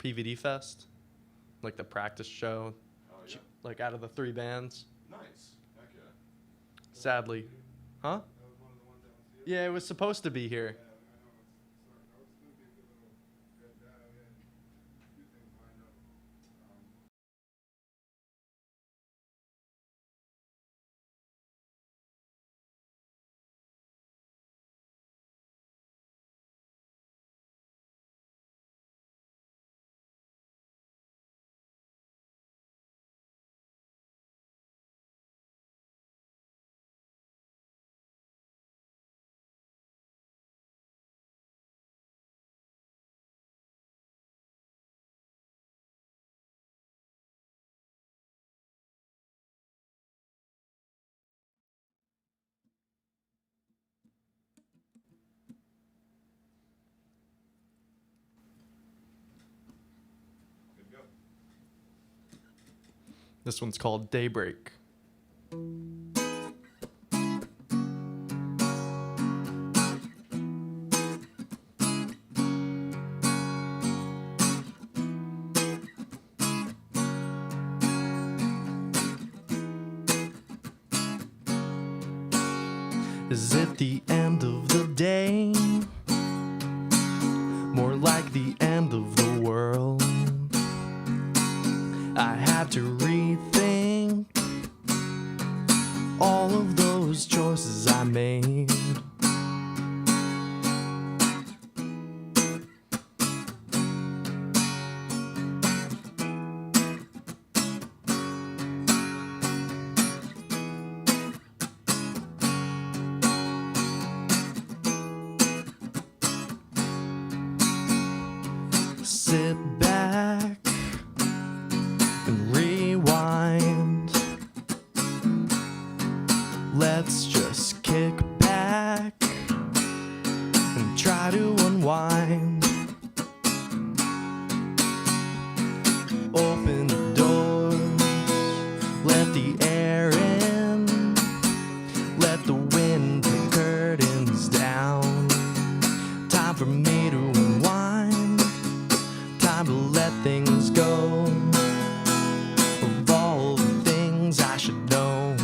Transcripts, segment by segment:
PVD Fest, like the practice show, like out of the 3 bands. Nice. Heck yeah. Sadly, huh? Yeah, it was supposed to be here. Good to go. This one's called Daybreak. Is it the end of the day? More like the end of the world. I had to rethink all of those choices I made. Sit back and rewind. Let's just kick back and try to unwind. Open the door, let the air in, let the wind pull curtains down. Time for me to unwind, time to let things go, of all the things I should know.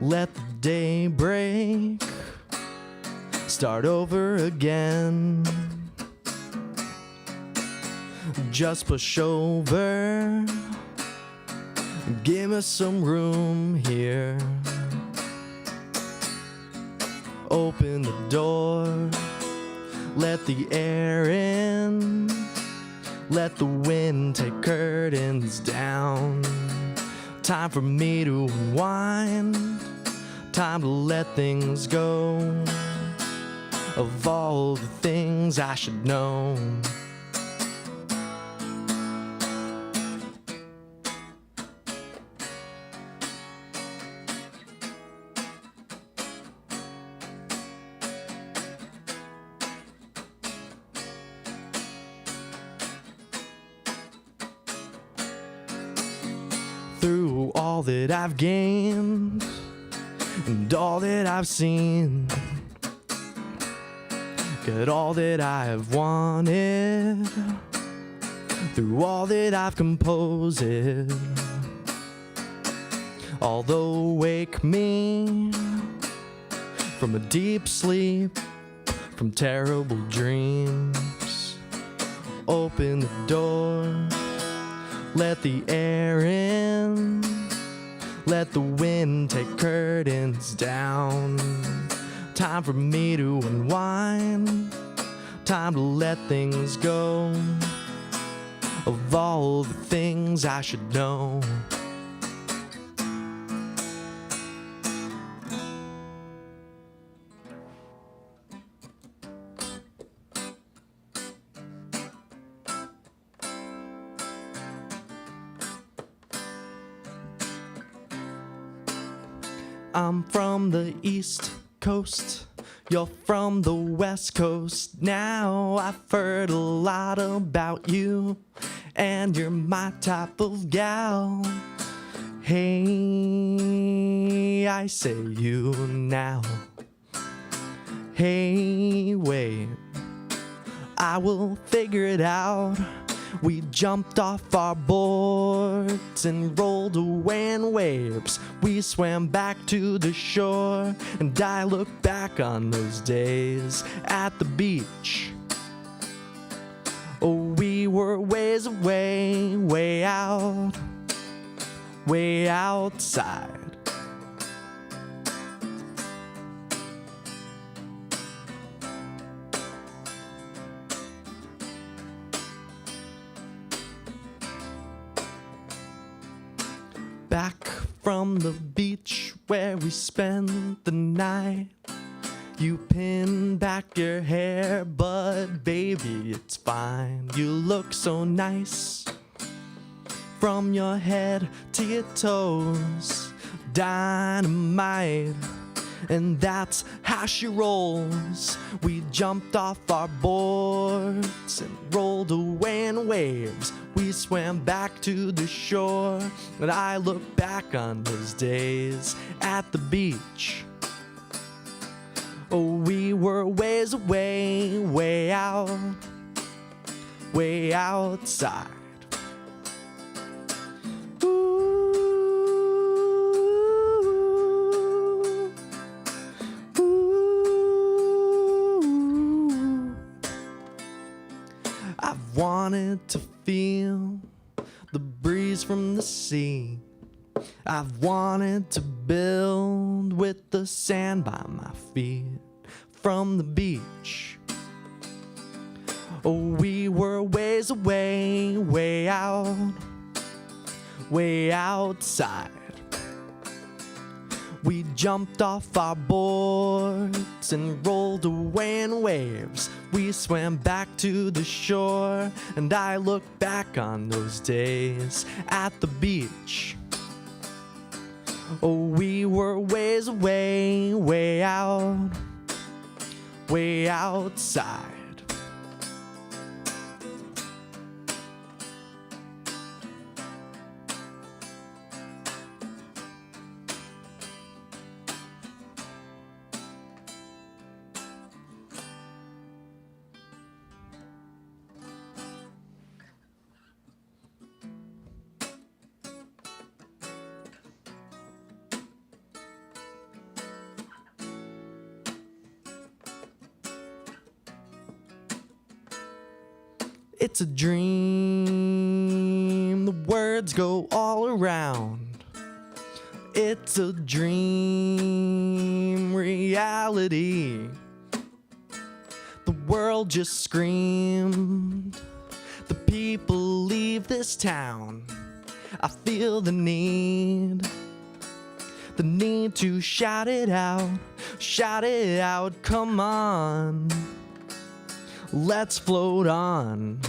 Let the day break, start over again. Just push over, give us some room here. Open the door, let the air in, let the wind take curtains down. Time for me to unwind, time to let things go, of all the things I should know. Through all that I've gained and all that I've seen, got all that I have wanted, through all that I've composed, although wake me from a deep sleep, from terrible dreams. Open the door, let the air in, let the wind take curtains down. Time for me to unwind, time to let things go, of all the things I should know. I'm from the East Coast, you're from the West Coast. Now I've heard a lot about you, and you're my type of gal. Hey, I say you now. Hey, wait, I will figure it out. We jumped off our boards and rolled away in waves. We swam back to the shore, and I look back on those days at the beach. Oh, we were ways away, way out, way outside. Back from the beach where we spent the night, you pin back your hair, but baby, it's fine. You look so nice from your head to your toes, dynamite, and that's how she rolls. We jumped off our boards and rolled away in waves. We swam back to the shore, and I look back on those days at the beach. Oh, we were ways away, way out, way outside. I've wanted to feel the breeze from the sea. I've wanted to build with the sand by my feet from the beach. Oh, we were ways away, way out, way outside. We jumped off our boards and rolled away in waves. We swam back to the shore, and I look back on those days at the beach. Oh, we were ways away, way out, way outside. It's a dream, the words go all around. It's a dream, reality. The world just screamed. The people leave this town. I feel the need to shout it out, come on. Let's float on.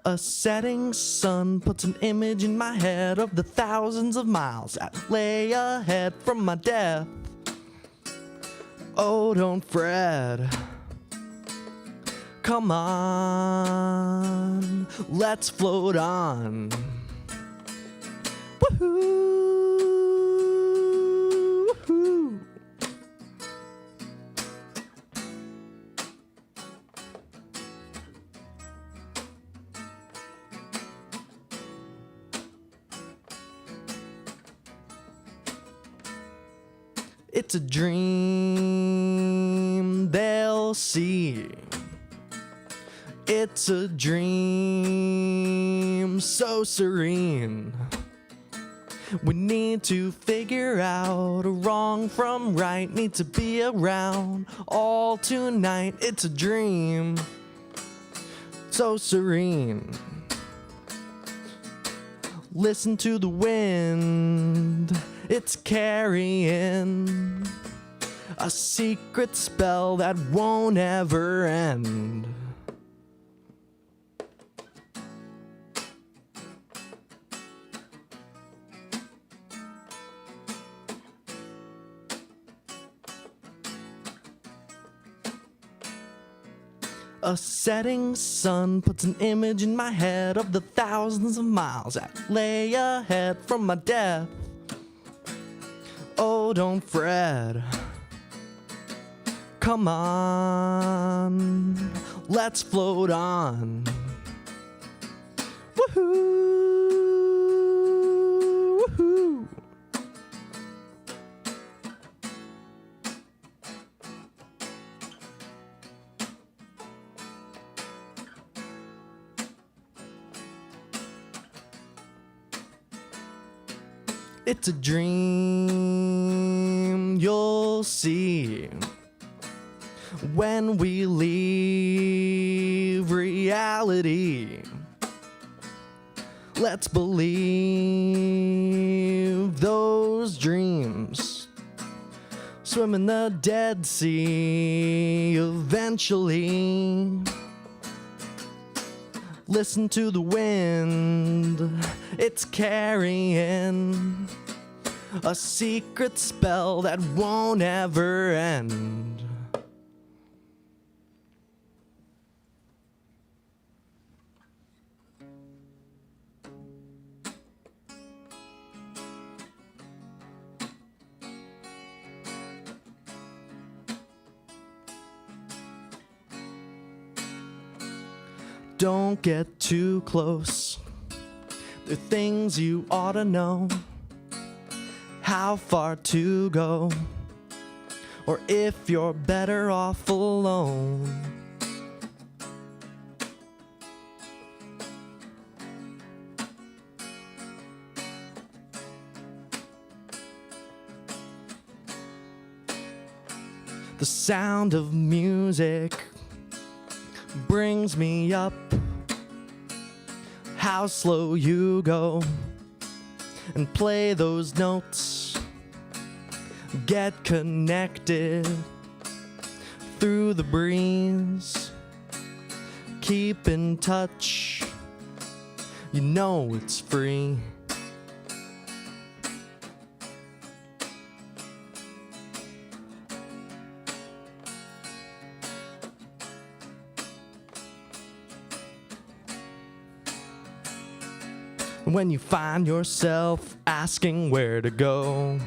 A setting sun puts an image in my head of the thousands of miles that lay ahead from my death. Oh, don't fret. Come on, let's float on. Woohoo! It's a dream they'll see. It's a dream so serene. We need to figure out a wrong from right. Need to be around all tonight. It's a dream so serene. Listen to the wind. It's carrying a secret spell that won't ever end. A setting sun puts an image in my head of the thousands of miles that lay ahead from my death. Oh, don't fret. Come on, let's float on. Woohoo! Woohoo! It's a dream you'll see when we leave reality. Let's believe those dreams swim in the Dead Sea eventually. Listen to the wind, it's carrying a secret spell that won't ever end. Don't get too close. There are things you ought to know. How far to go, or if you're better off alone. The sound of music brings me up. How slow you go, and play those notes. Get connected through the breeze. Keep in touch, you know it's free. When you find yourself asking where to go,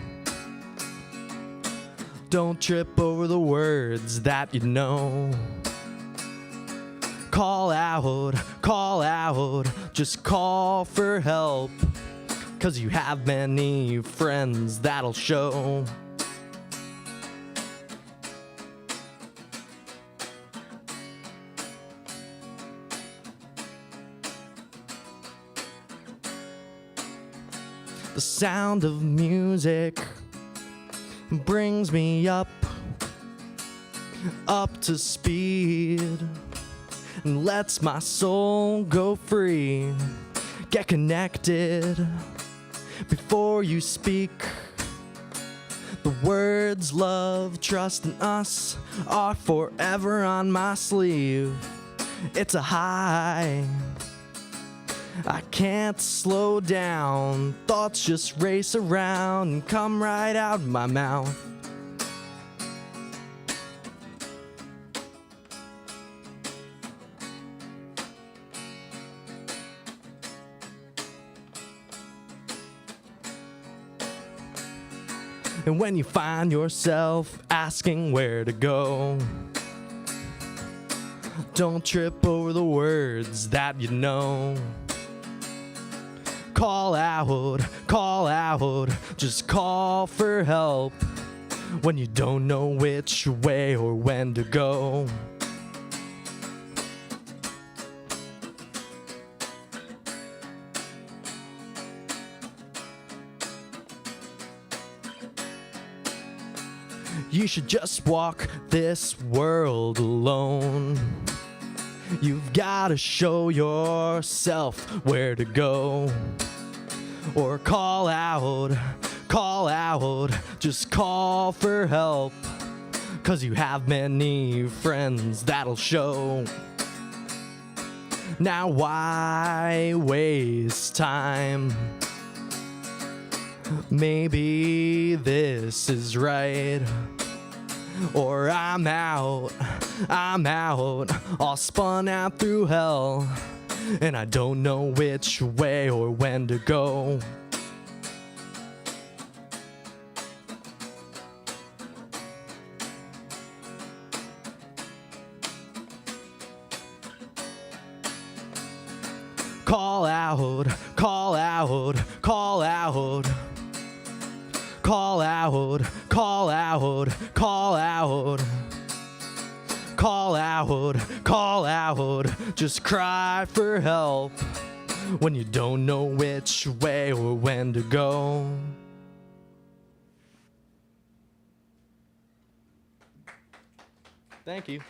don't trip over the words that you know. Call out, just call for help, 'cause you have many friends that'll show. The sound of music brings me up to speed, and lets my soul go free. Get connected before you speak. The words love, trust, and us are forever on my sleeve. It's a high, I can't slow down. Thoughts just race around and come right out my mouth. And when you find yourself asking where to go, don't trip over the words that you know. Call out, just call for help when you don't know which way or when to go. You should just walk this world alone. You've gotta show yourself where to go. Or call out, just call for help, 'cause you have many friends that'll show. Now why waste time? Maybe this is right. or I'm out, all spun out through hell, and I don't know which way or when to go. Call out, call out, call out. Call out, call out, call out. Call out, call out. Just cry for help when you don't know which way or when to go. Thank you.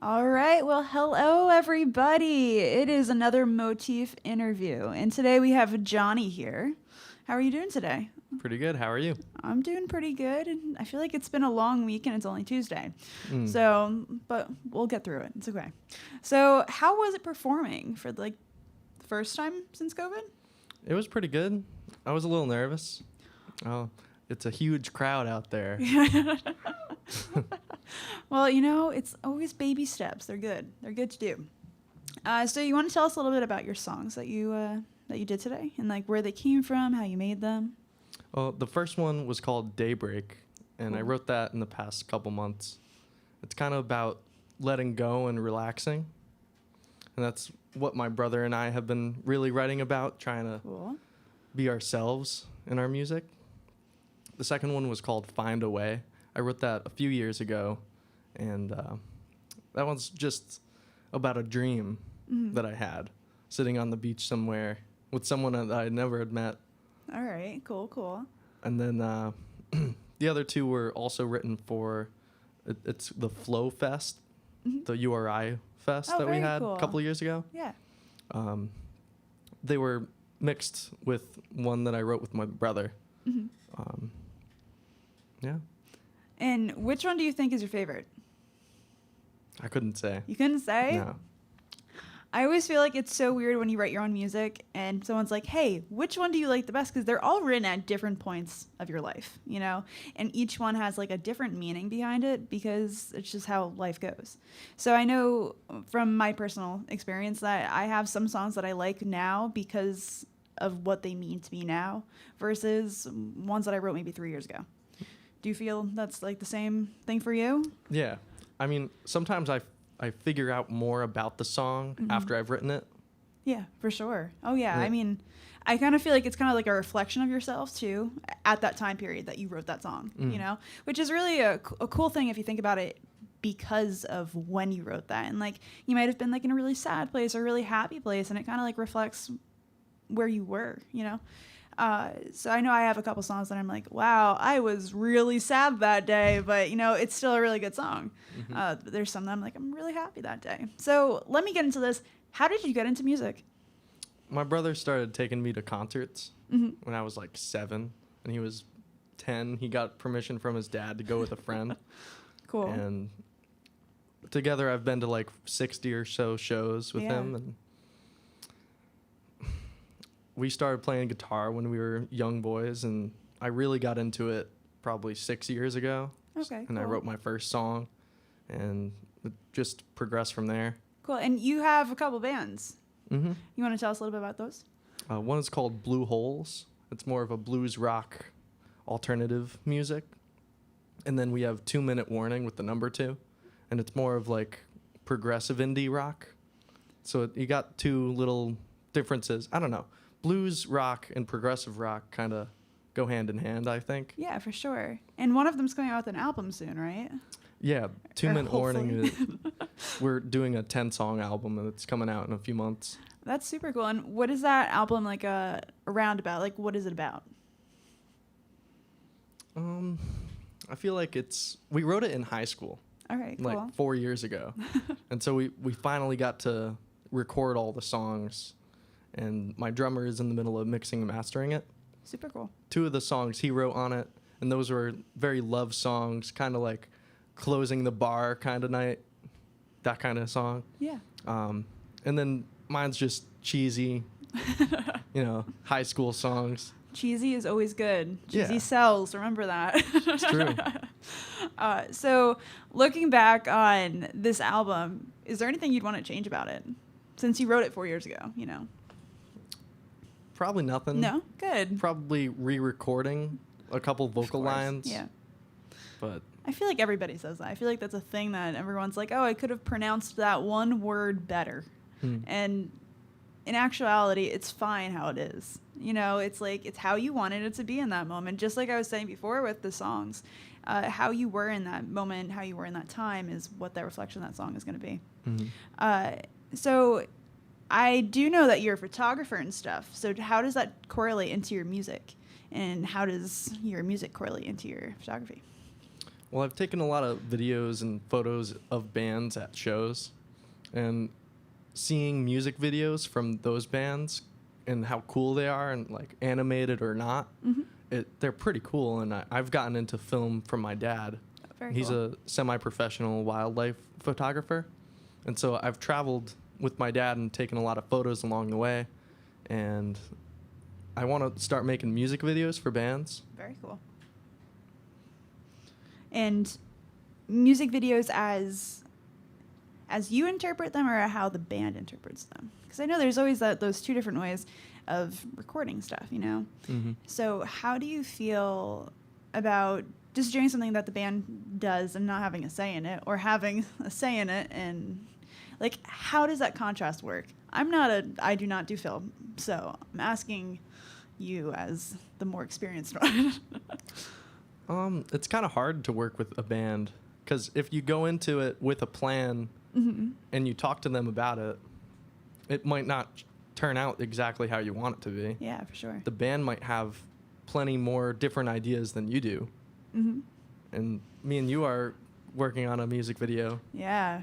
All right. Well, hello, everybody. It is another Motif interview. And today we have Johnny here. How are you doing today? Pretty good. How are you? I'm doing pretty good. And I feel like it's been a long week and it's only Tuesday. But we'll get through it. It's okay. So how was it performing for the first time since COVID? It was pretty good. I was a little nervous. Oh, it's a huge crowd out there. Well, it's always baby steps. They're good. They're good to do. So you want to tell us a little bit about your songs that you did today and where they came from, how you made them? Well, the first one was called Daybreak, and I wrote that in the past couple months. It's kind of about letting go and relaxing, and that's what my brother and I have been really writing about, trying to be ourselves in our music. The second one was called Find a Way. I wrote that a few years ago, And that one's just about a dream that I had, sitting on the beach somewhere with someone that I never had met. All right, cool. And then the other two were also written for, it's the Flow Fest, the URI Fest that we had a couple of years ago. Yeah. They were mixed with one that I wrote with my brother. Yeah. And which one do you think is your favorite? I couldn't say. You couldn't say? No. I always feel like it's so weird when you write your own music and someone's like, hey, which one do you like the best? Because they're all written at different points of your life, you know? And each one has like a different meaning behind it because it's just how life goes. So I know from my personal experience that I have some songs that I like now because of what they mean to me now versus ones that I wrote maybe 3 years ago. Do you feel that's like the same thing for you? Yeah. I mean, sometimes I figure out more about the song after I've written it. Yeah, for sure. Oh, yeah. Yeah. I mean, I kind of feel like it's kind of like a reflection of yourself, too, at that time period that you wrote that song, you know, which is really a cool thing if you think about it because of when you wrote that. And, like, you might have been, like, in a really sad place or a really happy place, and it kind of, like, reflects where you were, you know. So I know I have a couple songs that I'm like, wow, I was really sad that day, but, you know, it's still a really good song. There's some that I'm like, I'm really happy that day. So let me get into this. How did you get into music? My brother started taking me to concerts when I was like 7, and he was 10. He got permission from his dad to go with a friend. Cool. And together I've been to like 60 or so shows with him. And we started playing guitar when we were young boys, and I really got into it probably 6 years ago. Okay, And I wrote my first song, and it just progressed from there. Cool. And you have a couple bands. Mm-hmm. You want to tell us a little bit about those? One is called Blue Holes. It's more of a blues rock alternative music. And then we have 2 Minute Warning with the number 2. And it's more of like progressive indie rock. So you got two little differences. I don't know. Blues rock and progressive rock kind of go hand in hand, I think. Yeah, for sure. And one of them's coming out with an album soon, right? Yeah, 2 Minute Warning. Hopefully. We're doing a 10-song album, and it's coming out in a few months. That's super cool. And what is that album like around about? Like, what is it about? I feel like we wrote it in high school. All right, cool. Like 4 years ago. And so we finally got to record all the songs, and my drummer is in the middle of mixing and mastering it. Super cool. 2 of the songs he wrote on it, and those were very love songs, kind of like closing the bar kind of night, that kind of song. Yeah. And then mine's just cheesy, high school songs. Cheesy is always good. Cheesy Yeah. sells. Remember that. It's true. So looking back on this album, is there anything you'd want to change about it? Since you wrote it 4 years ago, you know. Probably nothing. No? Good. Probably re-recording a couple vocal Of course. lines. Yeah. But I feel like everybody says that. I feel like that's a thing that everyone's like, oh, I could have pronounced that one word better. And in actuality, it's fine how it is. You know, it's like, it's how you wanted it to be in that moment. Just like I was saying before with the songs, how you were in that moment, how you were in that time is what that reflection of that song is going to be. So I do know that you're a photographer and stuff. So how does that correlate into your music? And how does your music correlate into your photography? Well, I've taken a lot of videos and photos of bands at shows, and seeing music videos from those bands and how cool they are, and like animated or not, they're pretty cool. And I've gotten into film from my dad. Very He's cool. a semi-professional wildlife photographer, and so I've traveled with my dad and taken a lot of photos along the way, and I want to start making music videos for bands. Very cool. And music videos as you interpret them, or how the band interprets them? Because I know there's always those two different ways of recording stuff, you know? So how do you feel about just doing something that the band does and not having a say in it, or having a say in it? And like, how does that contrast work? I do not do film, so I'm asking you as the more experienced one. It's kind of hard to work with a band Because if you go into it with a plan and you talk to them about it, it might not turn out exactly how you want it to be. Yeah, for sure. The band might have plenty more different ideas than you do. And me and you are working on a music video. Yeah.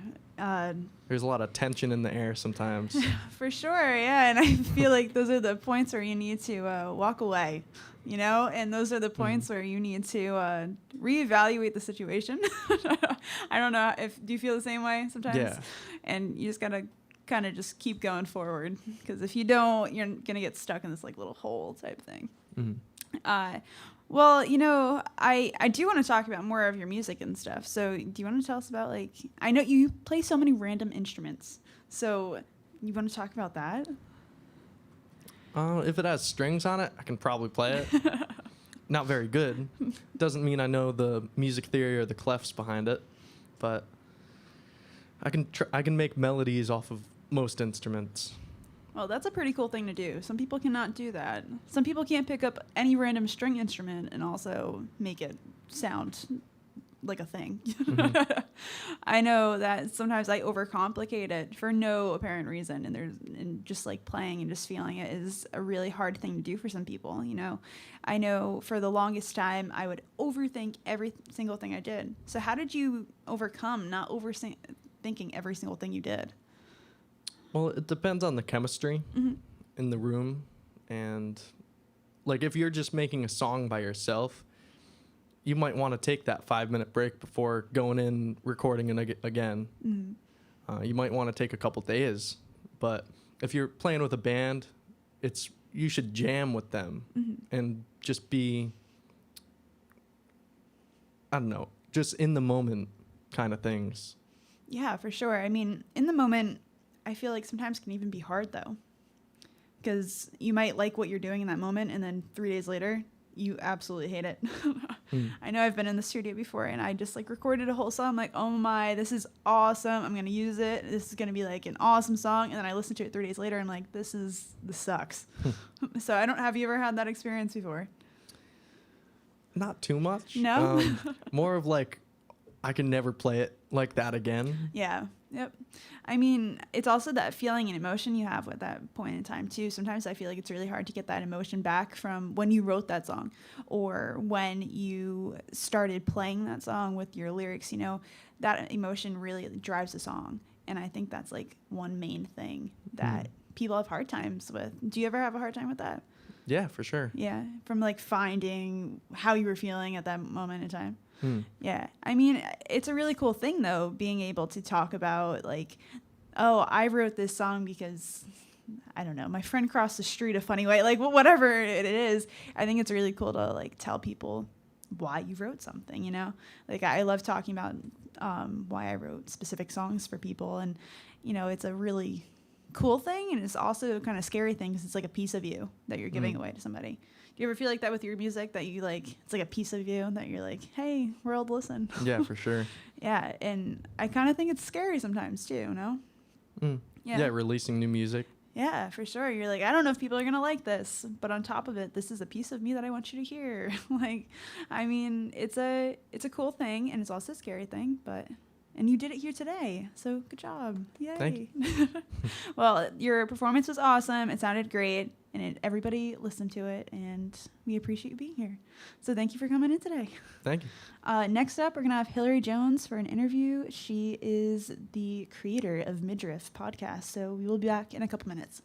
There's a lot of tension in the air sometimes. For sure, yeah. And I feel like those are the points where you need to walk away, you know? And those are the points where you need to reevaluate the situation. I don't know. Do you feel the same way sometimes? Yeah. And you just got to kind of just keep going forward. Because if you don't, you're going to get stuck in this like little hole type thing. Well, you know, I do want to talk about more of your music and stuff. So do you want to tell us about, like, I know you play so many random instruments. So you want to talk about that? If it has strings on it, I can probably play it. Not very good. Doesn't mean I know the music theory or the clefs behind it, but I can make melodies off of most instruments. Well, that's a pretty cool thing to do. Some people cannot do that. Some people can't pick up any random string instrument and also make it sound like a thing. I know that sometimes I overcomplicate it for no apparent reason, and just like playing and just feeling it is a really hard thing to do for some people, you know. I know for the longest time I would overthink every single thing I did. So how did you overcome not overthinking every single thing you did? Well, it depends on the chemistry in the room. And like if you're just making a song by yourself, you might want to take that 5-minute break before going in recording it again. You might want to take a couple days. But if you're playing with a band, you should jam with them and just be, I don't know, just in the moment kind of things. Yeah, for sure. I mean, in the moment, I feel like sometimes can even be hard though, because you might like what you're doing in that moment, and then 3 days later, you absolutely hate it. I know I've been in the studio before, and I just like recorded a whole song. I'm like, oh my, this is awesome. I'm gonna use it. This is gonna be like an awesome song. And then I listened to it 3 days later, and I'm like, this sucks. So have you ever had that experience before? Not too much. No. More of like, I can never play it like that again. Yeah. Yep. I mean, it's also that feeling and emotion you have at that point in time too. Sometimes I feel like it's really hard to get that emotion back from when you wrote that song or when you started playing that song with your lyrics, you know, that emotion really drives the song. And I think that's like one main thing that people have hard times with. Do you ever have a hard time with that? Yeah, for sure. Yeah. From like finding how you were feeling at that moment in time. Yeah. I mean, it's a really cool thing, though, being able to talk about, like, oh, I wrote this song because, I don't know, my friend crossed the street a funny way. Like, whatever it is, I think it's really cool to, like, tell people why you wrote something, you know? Like, I love talking about why I wrote specific songs for people. And, you know, it's a really cool thing. And it's also a kind of scary thing because it's like a piece of you that you're giving away to somebody. Do you ever feel like that with your music, that you like, it's like a piece of you that you're like, hey, world, listen? Yeah, for sure. Yeah, and I kind of think it's scary sometimes too, no? Yeah, releasing new music. Yeah, for sure. You're like, I don't know if people are going to like this, but on top of it, this is a piece of me that I want you to hear. Like, I mean, it's a cool thing, and it's also a scary thing, and you did it here today, so good job. Yay. Thank you. Well, your performance was awesome. It sounded great, and everybody listened to it, and we appreciate you being here. So thank you for coming in today. Thank you. Next up, we're going to have Hillary Jones for an interview. She is the creator of Midriff Podcast, so we will be back in a couple minutes.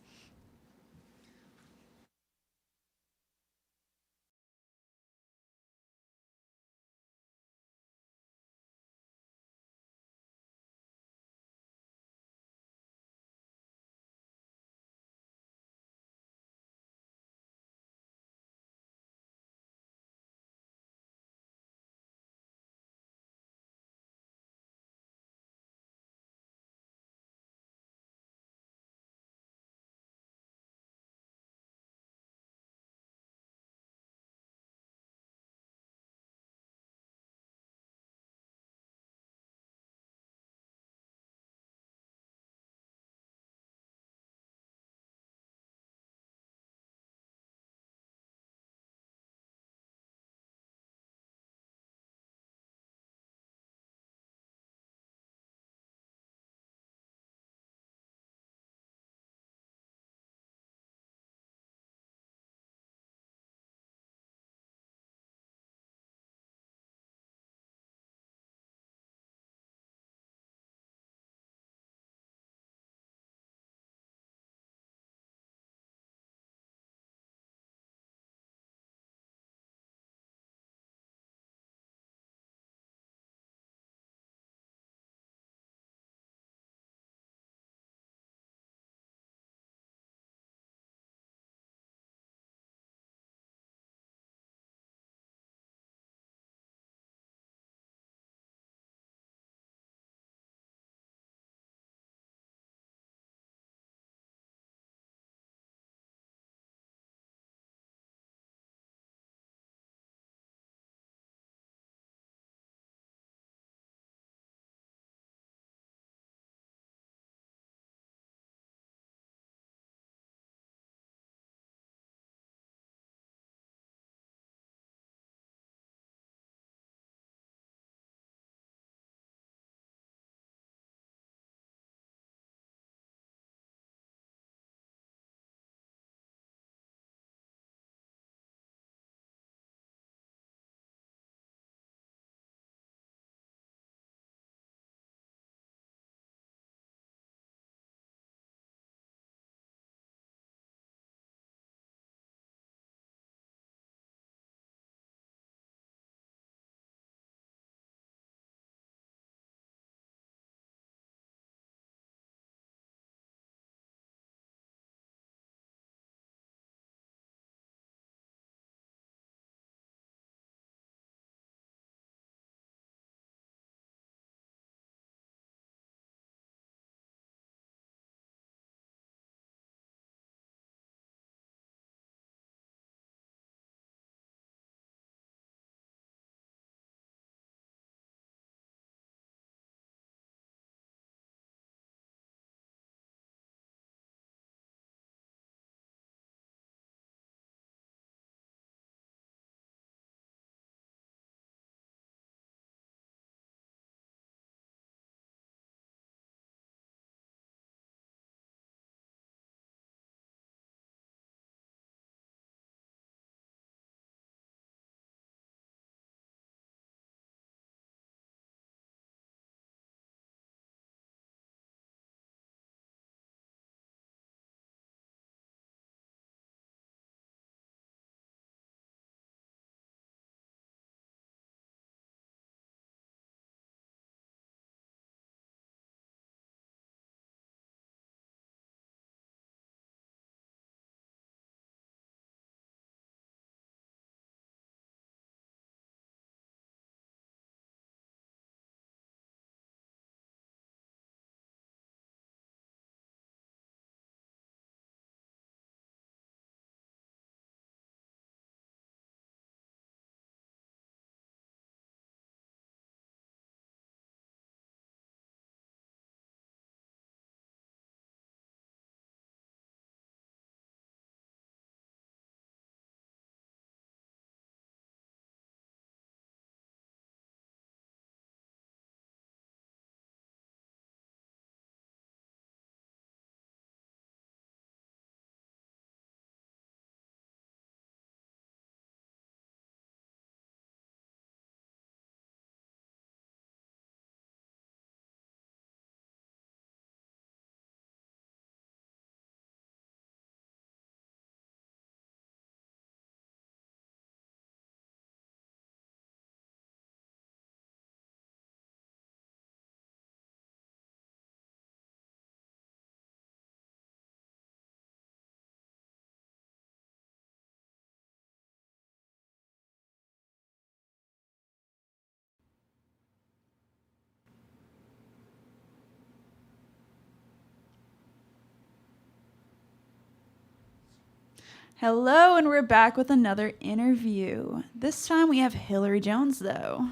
Hello, and we're back with another interview. This time we have Hillary Jones, though.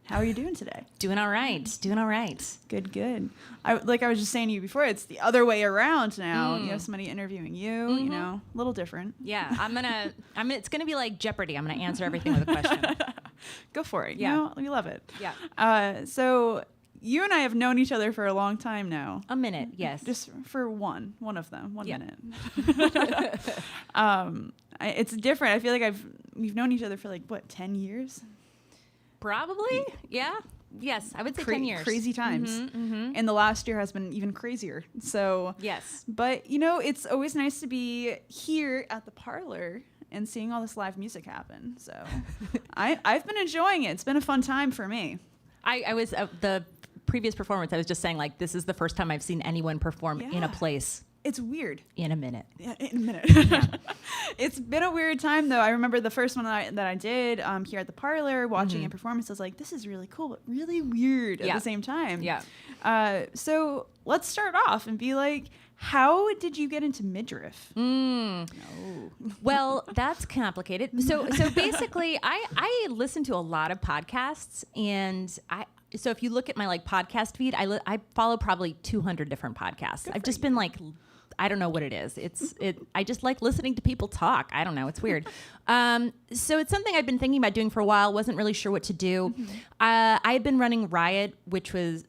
How are you doing today? Doing all right. Good, good. I was just saying to you before, it's the other way around now. You have somebody interviewing you, you know, a little different. Yeah, it's gonna be like Jeopardy. I'm gonna answer everything with a question. Go for it. Yeah. You know, we love it. Yeah. So you and I have known each other for a long time now. A minute, yes. Just for one of them, 1 Yeah. minute. It's different. I feel like we've known each other for 10 years? Probably, yeah. Yes, I would say 10 years. Crazy times. And the last year has been even crazier. So Yes. But it's always nice to be here at the Parlour and seeing all this live music happen. So I've been enjoying it. It's been a fun time for me. I was the previous performance. I was just saying, this is the first time I've seen anyone perform in a place It's weird. in a minute. Yeah, in a minute. It's been a weird time, though. I remember the first one that I did here at the Parlour, watching a performance. I was like, this is really cool, but really weird at the same time. Yeah. So let's start off and be like, how did you get into midriff? Well, that's complicated. So basically, I listen to a lot of podcasts, and so if you look at my podcast feed, I follow probably 200 different podcasts. I've just been I don't know what it is. I just like listening to people talk. I don't know. It's weird. So it's something I've been thinking about doing for a while. Wasn't really sure what to do. I had been running Riot, which was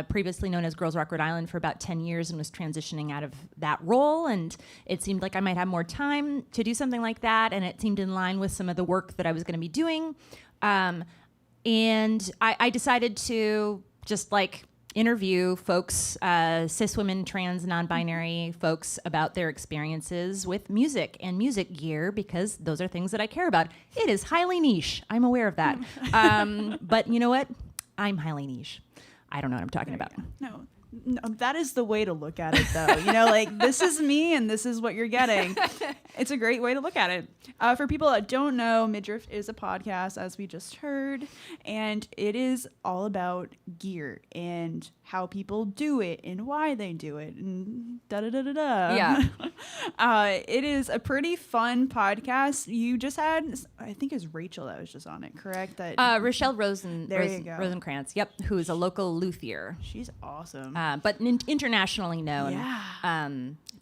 previously known as Girls Rock Rhode Island, for about 10 years and was transitioning out of that role. And it seemed like I might have more time to do something like that. And it seemed in line with some of the work that I was going to be doing. And I decided to just interview folks, cis women, trans, non-binary folks, about their experiences with music and music gear, because those are things that I care about. It is highly niche. I'm aware of that. But you know what? I'm highly niche. I don't know what I'm talking about. No, that is the way to look at it, though. This is me and this is what you're getting. It's a great way to look at it. For people that don't know, Midriff is a podcast, as we just heard, and it is all about gear and how people do it and why they do it and da-da-da-da-da. Yeah. It is a pretty fun podcast. You just had, I think it was Rachel that was just on it, correct? Rochelle There you go. Rosenkrantz, yep, who is a local luthier. She's awesome. But internationally known Yeah.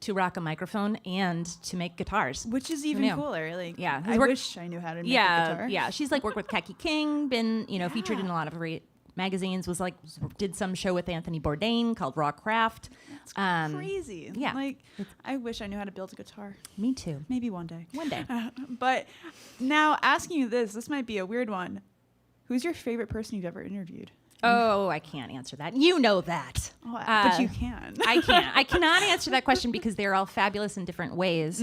to rock a microphone and to make guitars. Which is even cooler. Yeah. I wish I knew how to make a guitar. Yeah. She's worked with Khaki King, been featured in a lot of magazines. Did some show with Anthony Bourdain called Raw Craft. That's crazy. Yeah. I wish I knew how to build a guitar. Me too. Maybe one day. One day. But now asking you this might be a weird one. Who's your favorite person you've ever interviewed? Oh, I can't answer that. You know that. Oh, but you can. I can't. I cannot answer that question because they're all fabulous in different ways.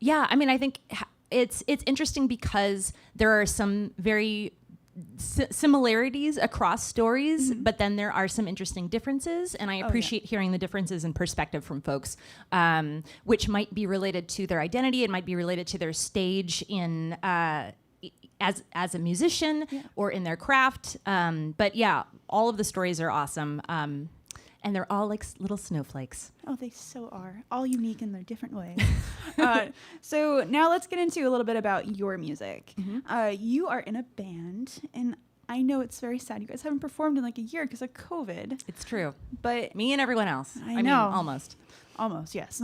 Yeah, I think it's interesting because there are some very similarities across stories, but then there are some interesting differences, and I appreciate hearing the differences in perspective from folks, which might be related to their identity, it might be related to their stage in as a musician or in their craft. But yeah, all of the stories are awesome. And they're all little snowflakes. Oh, they so are. All unique in their different ways. So now let's get into a little bit about your music. You are in a band, and I know it's very sad. You guys haven't performed in a year because of COVID. It's true. But me and everyone else. I mean, know. Almost. Almost, yes.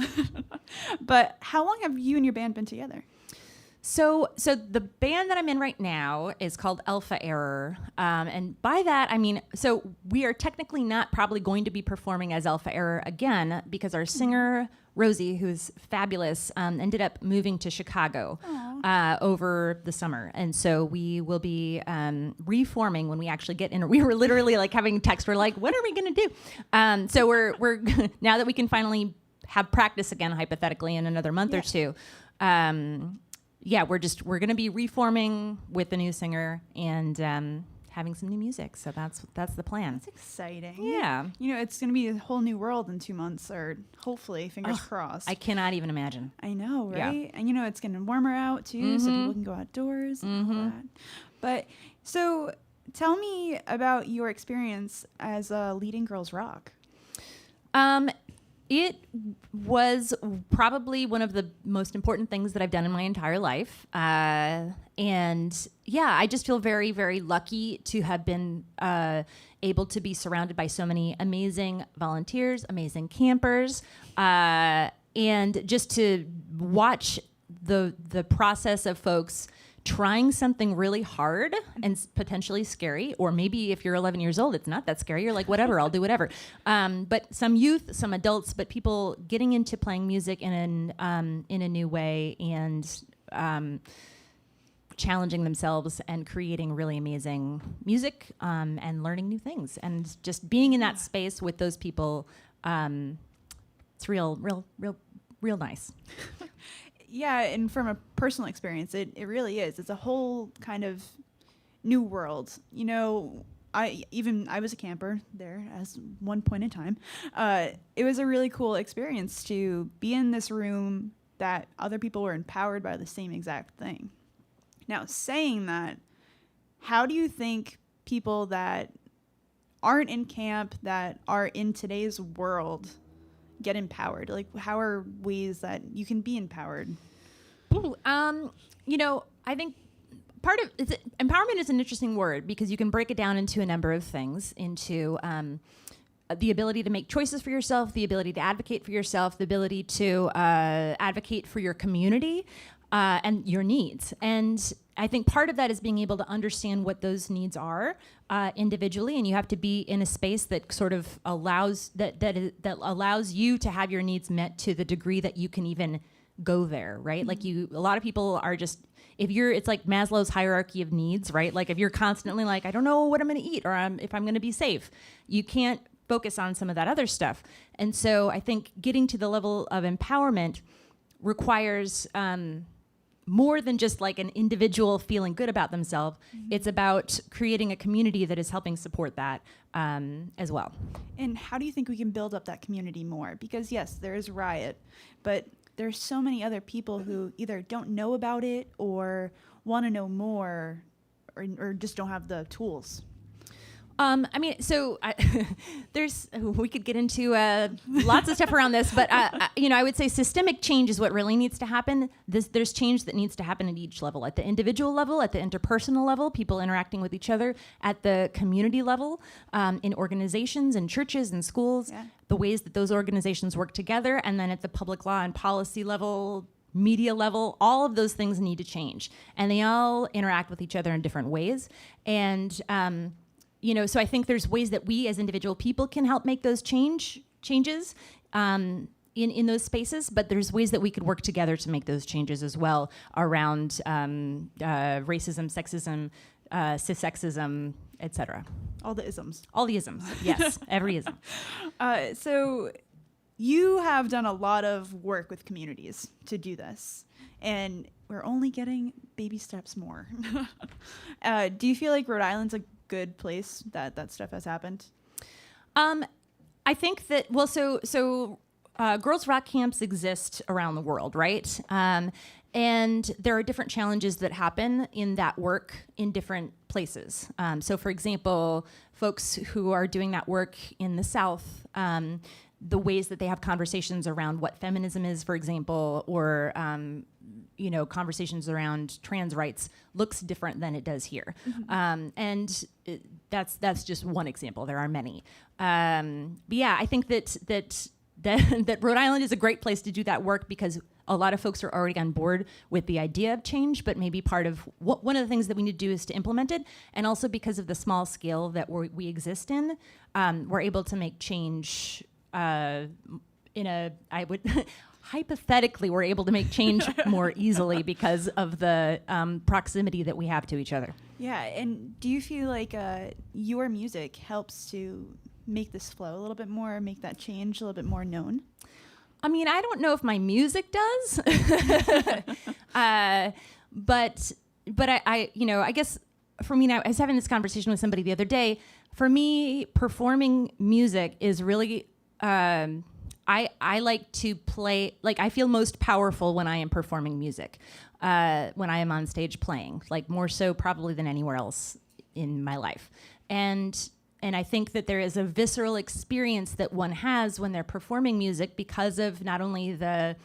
But how long have you and your band been together? So the band that I'm in right now is called Alpha Error. And by that, so we are technically not probably going to be performing as Alpha Error again because our singer, Rosie, who's fabulous, ended up moving to Chicago over the summer. And so we will be reforming when we actually get in. We were literally having text. We're like, what are we going to do? So we're now that we can finally have practice again, hypothetically, in another month or two, we're going to be reforming with a new singer and having some new music. So that's the plan. That's exciting. Yeah. It's going to be a whole new world in 2 months, or hopefully, fingers crossed. I cannot even imagine. I know, right? Yeah. And it's getting warmer out too, so people can go outdoors and all that. But so tell me about your experience as leading girls rock. It was probably one of the most important things that I've done in my entire life. And yeah, I just feel very, very lucky to have been able to be surrounded by so many amazing volunteers, amazing campers, and just to watch the process of folks trying something really hard and potentially scary, or maybe if you're 11 years old, it's not that scary. You're like, whatever, I'll do whatever. But some youth, some adults, but people getting into playing music in a new way and challenging themselves and creating really amazing music and learning new things. And just being in that space with those people, it's real nice. Yeah, and from a personal experience, it really is. It's a whole kind of new world. You know, I was a camper there as one point in time. It was a really cool experience to be in this room that other people were empowered by the same exact thing. Now, saying that, how do you think people that aren't in camp, that are in today's world, get empowered? Like, how are ways that you can be empowered? Ooh, you know, I think empowerment is an interesting word because you can break it down into a number of things, into the ability to make choices for yourself, the ability to advocate for yourself, the ability to advocate for your community and your needs. And I think part of that is being able to understand what those needs are individually, and you have to be in a space that sort of allows that allows you to have your needs met to the degree that you can even go there, right? Mm-hmm. Like a lot of people are just, it's like Maslow's hierarchy of needs, right? Like if you're constantly like, I don't know what I'm going to eat, or if I'm going to be safe, you can't focus on some of that other stuff. And so I think getting to the level of empowerment requires more than just like an individual feeling good about themselves. Mm-hmm. It's about creating a community that is helping support that as well. And how do you think we can build up that community more? Because yes, there is Riot, but there's so many other people who either don't know about it or want to know more or just don't have the tools. I mean, so we could get into lots of stuff around this, but I would say systemic change is what really needs to happen. There's change that needs to happen at each level, at the individual level, at the interpersonal level, people interacting with each other, at the community level, in organizations and churches and schools, the ways that those organizations work together, and then at the public law and policy level, media level, all of those things need to change, and they all interact with each other in different ways. And so I think there's ways that we as individual people can help make those changes in those spaces, but there's ways that we could work together to make those changes as well around racism, sexism, cissexism, etc. All the isms. All the isms, yes, every ism. So you have done a lot of work with communities to do this, and we're only getting baby steps more. Do you feel like Rhode Island's a good place that stuff has happened? I think that, well, so Girls Rock camps exist around the world, right? And there are different challenges that happen in that work in different places. So for example, folks who are doing that work in the South, the ways that they have conversations around what feminism is, for example, or conversations around trans rights looks different than it does here. Mm-hmm. That's just one example. There are many. But yeah, I think that Rhode Island is a great place to do that work because a lot of folks are already on board with the idea of change, but maybe part of one of the things that we need to do is to implement it. And also because of the small scale that we exist in, we're able to make change hypothetically, we're able to make change more easily because of the proximity that we have to each other. Yeah, and do you feel like your music helps to make this flow a little bit more, make that change a little bit more known? I mean, I don't know if my music does, but I guess for me now, I was having this conversation with somebody the other day. For me, performing music is really, I like to play, like I feel most powerful when I am performing music, when I am on stage playing, like more so probably than anywhere else in my life. And I think that there is a visceral experience that one has when they're performing music because of not only the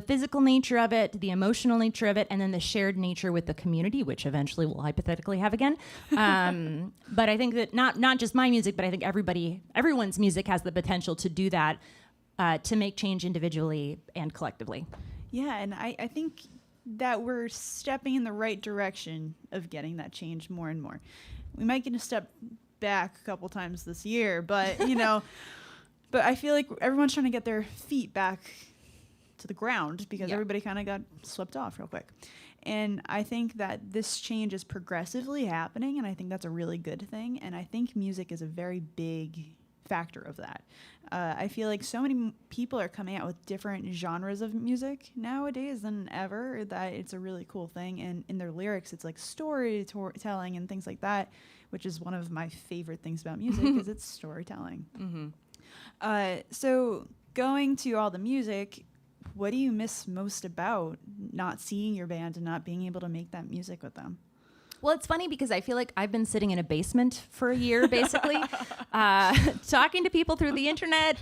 physical nature of it, the emotional nature of it, and then the shared nature with the community, which eventually we'll hypothetically have again. But I think that not just my music, but I think everyone's music has the potential to do that, to make change individually and collectively. Yeah, and I think that we're stepping in the right direction of getting that change more and more. We might get a step back a couple times this year, but but I feel like everyone's trying to get their feet back to the ground because everybody kind of got swept off real quick. And I think that this change is progressively happening, and I think that's a really good thing. And I think music is a very big factor of that. I feel like so many people are coming out with different genres of music nowadays than ever that it's a really cool thing. And in their lyrics, it's like storytelling and things like that, which is one of my favorite things about music is it's storytelling. So going to all the music, what do you miss most about not seeing your band and not being able to make that music with them? Well, it's funny because I feel like I've been sitting in a basement for a year, basically, talking to people through the internet,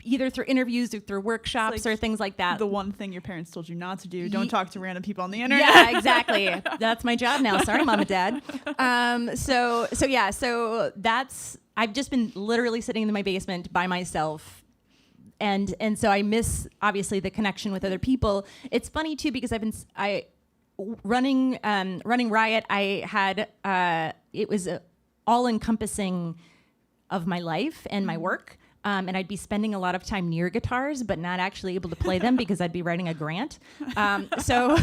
either through interviews or through workshops or things like that. The one thing your parents told you not to do, don't talk to random people on the internet. Yeah, exactly. That's my job now. Sorry, Mom and Dad. So that's, I've just been literally sitting in my basement by myself. And so I miss, obviously, the connection with other people. It's funny, too, because running Riot, I had it was all encompassing of my life and my work, and I'd be spending a lot of time near guitars, but not actually able to play them because I'd be writing a grant. So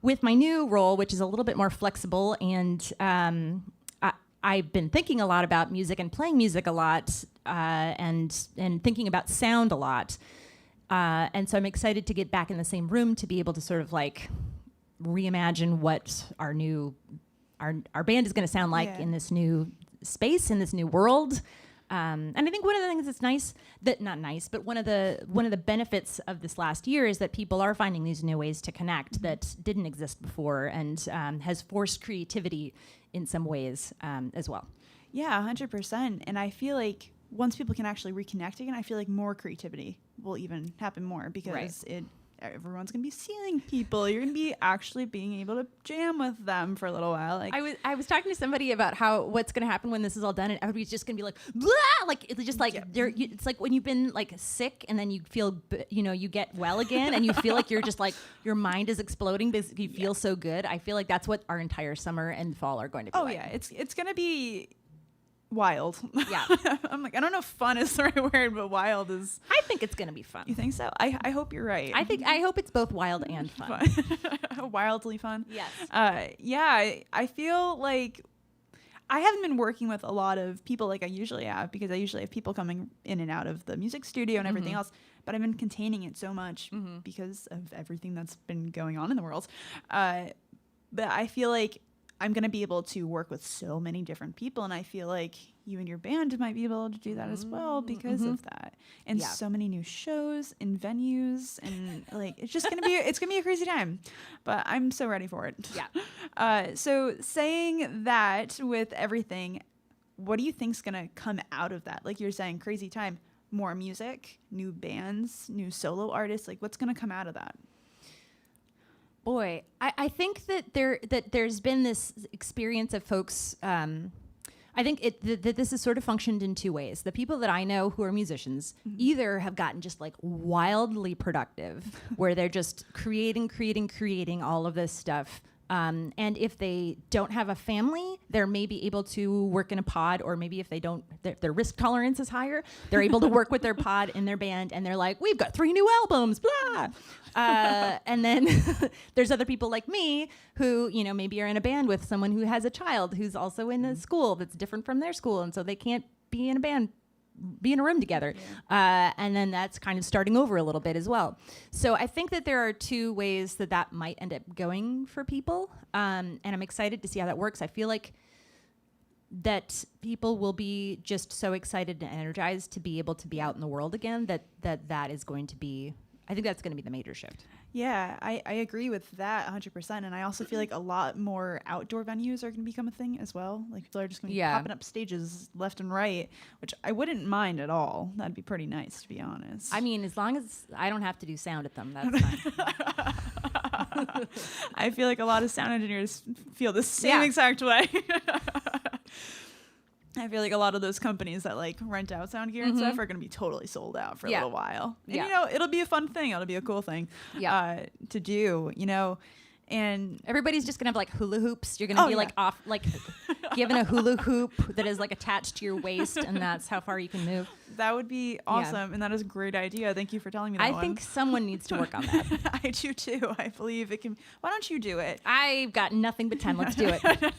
with my new role, which is a little bit more flexible, and I've been thinking a lot about music and playing music a lot, and thinking about sound a lot. And so I'm excited to get back in the same room to be able to sort of like reimagine what our band is going to sound like in this new space, in this new world. And I think one of the things that's one of the benefits of this last year is that people are finding these new ways to connect that didn't exist before, and has forced creativity in some ways as well. Yeah, 100%. And I feel like once people can actually reconnect again, I feel like more creativity will even happen more because everyone's going to be seeing people. You're going to be actually being able to jam with them for a little while. Like I was talking to somebody about what's going to happen when this is all done, and everybody's just going to be like, blah! Like it's just like it's like when you've been like sick and then you feel you get well again and you feel like you're just like your mind is exploding because you feel so good. I feel like that's what our entire summer and fall are going to be. Oh yeah, it's going to be wild. Yeah. I'm like, I don't know if fun is the right word, but wild is. I think it's going to be fun. You think so? I hope you're right. I hope it's both wild and fun. Wildly fun. Yes. I feel like I haven't been working with a lot of people like I usually have because I usually have people coming in and out of the music studio and everything else, but I've been containing it so much because of everything that's been going on in the world. But I feel like I'm going to be able to work with so many different people, and I feel like you and your band might be able to do that as well because of that. And so many new shows and venues, and like it's going to be a crazy time. But I'm so ready for it. Yeah. So saying that with everything, what do you think's going to come out of that? Like you're saying, crazy time, more music, new bands, new solo artists, like what's going to come out of that? Boy, I think that there's been this experience of folks. I think that this has sort of functioned in two ways. The people that I know who are musicians either have gotten just like wildly productive, where they're just creating all of this stuff. And if they don't have a family, they're maybe able to work in a pod, or maybe if they don't, their risk tolerance is higher, they're able to work with their pod in their band, and they're like, we've got 3 new albums, blah. And then there's other people like me who, maybe are in a band with someone who has a child who's also in a school that's different from their school, and so they can't be in a band, be in a room together. And then that's kind of starting over a little bit as well. So I think that there are two ways that might end up going for people. And I'm excited to see how that works. I feel like that people will be just so excited and energized to be able to be out in the world again that is going to be, I think that's going to be the major shift. Yeah, I agree with that 100%. And I also feel like a lot more outdoor venues are going to become a thing as well. Like people are just going to be popping up stages left and right, which I wouldn't mind at all. That'd be pretty nice, to be honest. I mean, as long as I don't have to do sound at them, that's fine. I feel like a lot of sound engineers feel the same exact way. I feel like a lot of those companies that like rent out sound gear and stuff are going to be totally sold out for a little while. And you know, it'll be a fun thing. It'll be a cool thing to do, you know. And everybody's just gonna have like hula hoops. You're gonna be like off, like given a hula hoop that is like attached to your waist, and that's how far you can move. That would be awesome, and that is a great idea. Thank you for telling me that. I think someone needs to work on that. I do too. I believe it can. Why don't you do it? I've got nothing but time. Let's do it.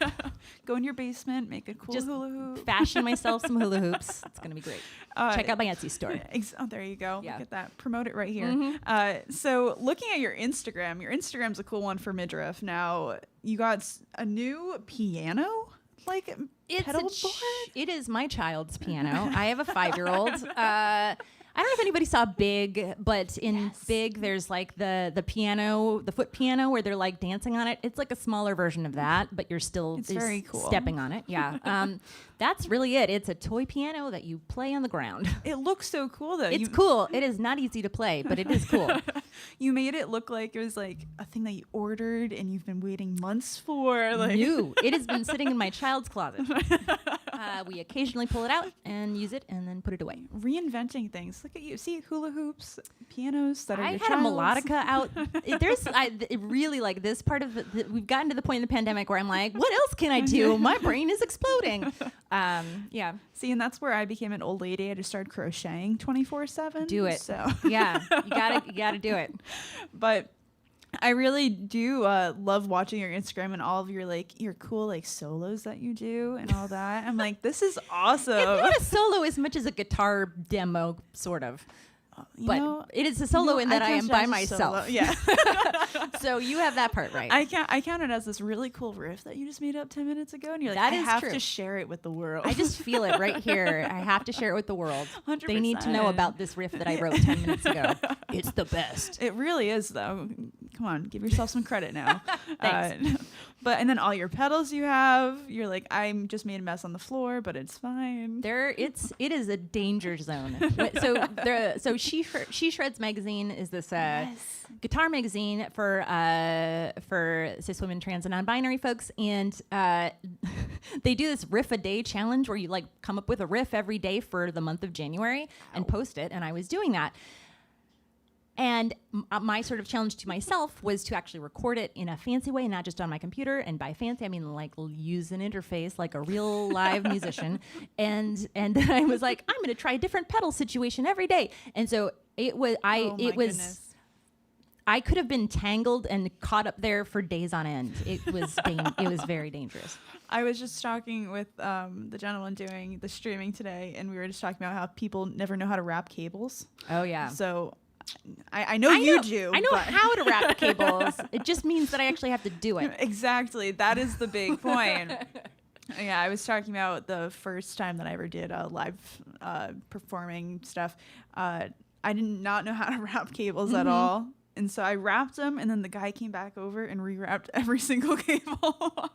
Go in your basement, make a cool hula hoop. Fashion myself some hula hoops. It's gonna be great. Check out my Etsy store. Oh, there you go. Yeah. Look at that. Promote it right here. So looking at your Instagram's a cool one for midriff. Now you got a new piano, like pedal board. It is my child's piano. I have a 5-year-old. I don't know if anybody saw Big, but in Big, there's like the piano, the foot piano where they're like dancing on it. It's like a smaller version of that, but you're still very cool. stepping on it. Yeah. That's really it. It's a toy piano that you play on the ground. It looks so cool though. It's cool. It is not easy to play, but it is cool. You made it look like it was like a thing that you ordered and you've been waiting months for. Like No, it has been sitting in my child's closet. We occasionally pull it out and use it and then put it away. Reinventing things. Look at you. See hula hoops, pianos that are I your had child's. a melodica out. It really like this part of we've gotten to the point in the pandemic where I'm like, what else can I do? My brain is exploding. Yeah. See, and that's where I became an old lady. I just started crocheting 24/7. Do it. So yeah, you gotta do it. But I really do love watching your Instagram and all of your cool like solos that you do and all that. I'm like, this is awesome. It's not a solo as much as a guitar demo, sort of. But it is a solo in that I am by myself. Yeah. So you have that part right. I count it as this really cool riff that you just made up 10 minutes ago, and you're like, that I is have true. to share it with the world. I just feel it right here. I have to share it with the world. 100%. They need to know about this riff that I wrote 10 minutes ago. It's the best. It really is, though. Come on, give yourself some credit now. Thanks. And then all your pedals you have, you're like, I'm just made a mess on the floor, but it's fine. It is a danger zone. So She Shreds magazine is this guitar magazine for cis women, trans, and non-binary folks, and they do this riff a day challenge where you like come up with a riff every day for the month of January and post it. And I was doing that. And my sort of challenge to myself was to actually record it in a fancy way, not just on my computer. And by fancy, I mean like use an interface like a real live musician. And then I was like, I'm going to try a different pedal situation every day. And so Goodness. I could have been tangled and caught up there for days on end. It was it was very dangerous. I was just talking with the gentleman doing the streaming today, and we were just talking about how people never know how to wrap cables. Oh yeah. So I know you do. I know how to wrap cables. It just means that I actually have to do it. Exactly. That is the big point. Yeah, I was talking about the first time that I ever did live performing stuff. I did not know how to wrap cables at all. And so I wrapped them, and then the guy came back over and rewrapped every single cable.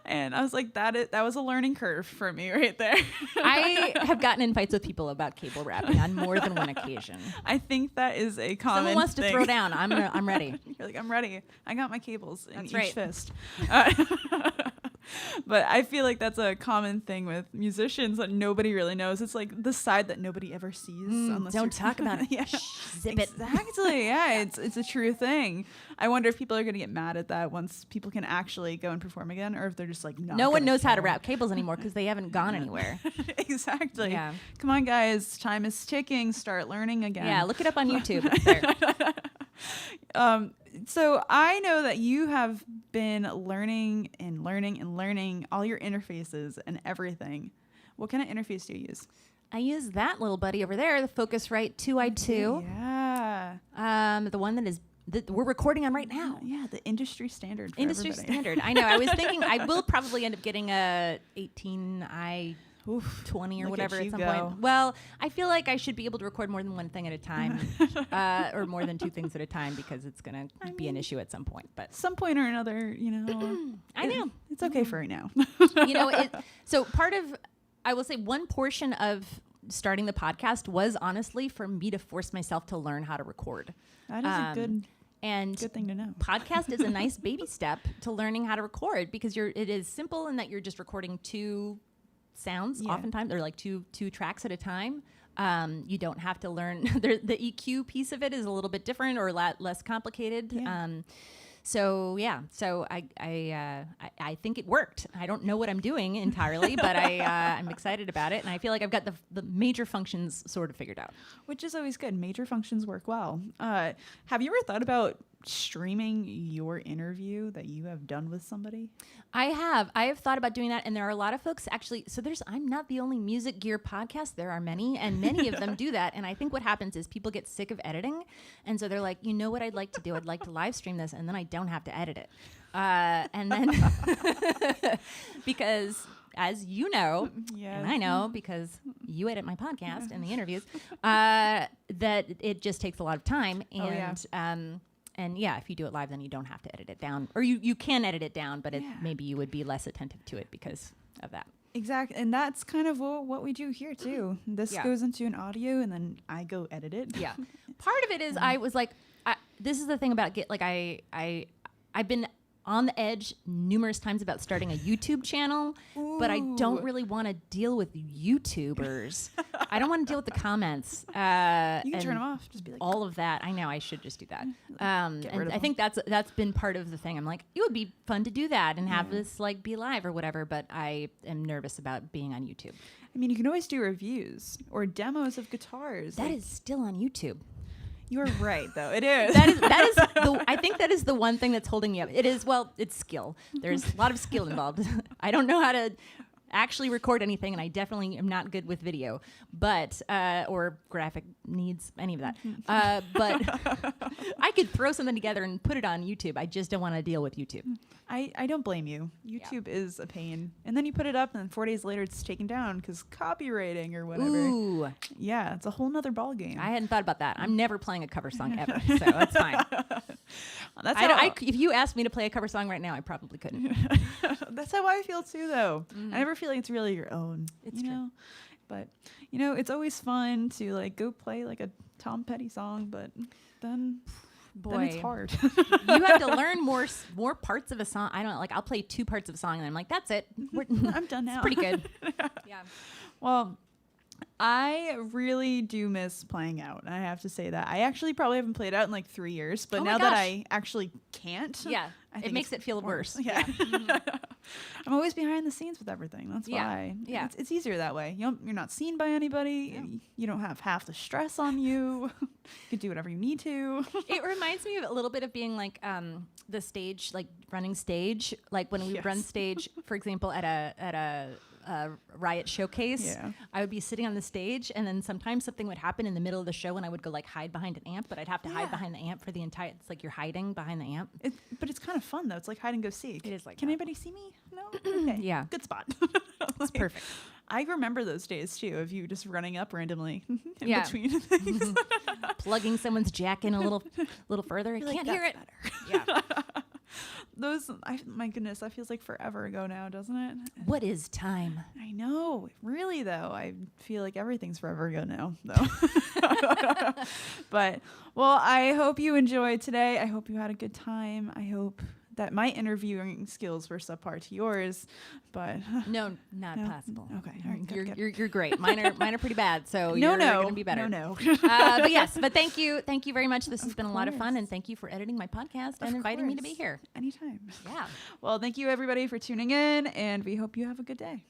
And I was like, that was a learning curve for me right there. I have gotten in fights with people about cable wrapping on more than one occasion. I think that is a common Someone wants thing. to throw down. I'm ready. You're like, I'm ready. I got my cables in That's each right. fist. But I feel like that's a common thing with musicians that nobody really knows. It's like the side that nobody ever sees. Unless Don't talk about it. Yeah. Zip it. Exactly. Yeah, it's a true thing. I wonder if people are going to get mad at that once people can actually go and perform again, or if they're just like, No one knows how to wrap cables anymore because they haven't gone anywhere. Exactly. Yeah. Come on, guys. Time is ticking. Start learning again. Yeah, look it up on YouTube. It's there. So I know that you have been learning all your interfaces and everything. What kind of interface do you use? I use that little buddy over there, the Focusrite 2i2. Yeah. The one that we're recording on right now. Yeah, the industry standard. For Industry everybody. standard. I know. I was thinking I will probably end up getting a 18i 20 or Look whatever at at you some go. point. Well, I feel like I should be able to record more than one thing at a time, or more than 2 things at a time, because it's going to be an issue at some point. But Some point or another, you know. I know. It's okay for right now. You know, so I will say one portion of starting the podcast was honestly for me to force myself to learn how to record. That is a good thing to know. Podcast is a nice baby step to learning how to record, because it is simple in that you're just recording 2 sounds. Yeah. Oftentimes they're like two tracks at a time. You don't have to learn the EQ piece of it is a little bit different or less complicated. Yeah. So I think it worked. I don't know what I'm doing entirely, but I'm excited about it, and I feel like I've got the major functions sort of figured out. Which is always good. Major functions work well. Have you ever thought about streaming your interview that you have done with somebody? I have thought about doing that, and there are a lot of folks actually. So I'm not the only music gear podcast. There are many, and many of them do that. And I think what happens is people get sick of editing, and so they're like, you know what I'd like to do? I'd like to live stream this, and then I don't have to edit it. And then because, as you know, and I know because you edit my podcast and the interviews, that it just takes a lot of time, and and yeah, if you do it live, then you don't have to edit it down, or you can edit it down, but maybe you would be less attentive to it because of that. Exactly. And that's kind of what we do here too. This goes into an audio and then I go edit it. Yeah. Part of it is I was like, this is the thing about I've been on the edge numerous times about starting a YouTube channel, but I don't really want to deal with YouTubers. I don't want to deal with the comments. You can turn them off. Just be like, all of that. I know I should just do that. And I think that's been part of the thing. I'm like, it would be fun to do that and have this like be live or whatever, but I am nervous about being on YouTube. I mean, you can always do reviews or demos of guitars. That is still on YouTube. You're right, though. It is. I think that is the one thing that's holding me up. It is, well, it's skill. There's a lot of skill involved. I don't know how to actually record anything, and I definitely am not good with video, but or graphic needs, any of that. But I could throw something together and put it on YouTube. I just don't want to deal with YouTube. I don't blame you. YouTube is a pain. And then you put it up, and then 4 days later it's taken down because copywriting or whatever. Ooh. Yeah, it's a whole nother ballgame. I hadn't thought about that. I'm never playing a cover song ever, so that's fine. If you asked me to play a cover song right now, I probably couldn't. That's how I feel too, though. I never feel like it's really your own. It's true. Know? But, it's always fun to like go play like a Tom Petty song, but then it's hard. You have to learn more parts of a song. I don't like. I'll play 2 parts of a song, and I'm like, that's it. I'm done now. It's pretty good. Yeah. Well, I really do miss playing out. I have to say that. I actually probably haven't played out in like 3 years, but now that I actually can't, I think it makes it feel worse. Yeah. I'm always behind the scenes with everything. That's why. Yeah. It's easier that way. You're not seen by anybody. Yeah. You don't have half the stress on you. You can do whatever you need to. It reminds me of a little bit of being like the stage, like running stage, like when we would run stage, for example, at a Riot showcase. I would be sitting on the stage, and then sometimes something would happen in the middle of the show and I would go like hide behind an amp, but I'd have to hide behind the amp for the entire, it's like you're hiding behind the amp. But it's kind of fun though. It's like hide and go seek. It is like Can that. anybody see me? No? Okay. Yeah. Good spot. It's perfect. I remember those days too, of you just running up randomly in between things. Plugging someone's jack in a little further. I can't hear it. Yeah. My goodness, that feels like forever ago now, doesn't it? What is time? I know. Really, though, I feel like everything's forever ago now, though. But, well, I hope you enjoyed today. I hope you had a good time. I hope that my interviewing skills were subpar to yours, but no, not possible. Okay, all right, you're great. Mine are pretty bad, so you're gonna be better. No. But thank you very much. This has been a lot of fun, and thank you for editing my podcast and inviting me to be here anytime. Yeah. Well, thank you everybody for tuning in, and we hope you have a good day.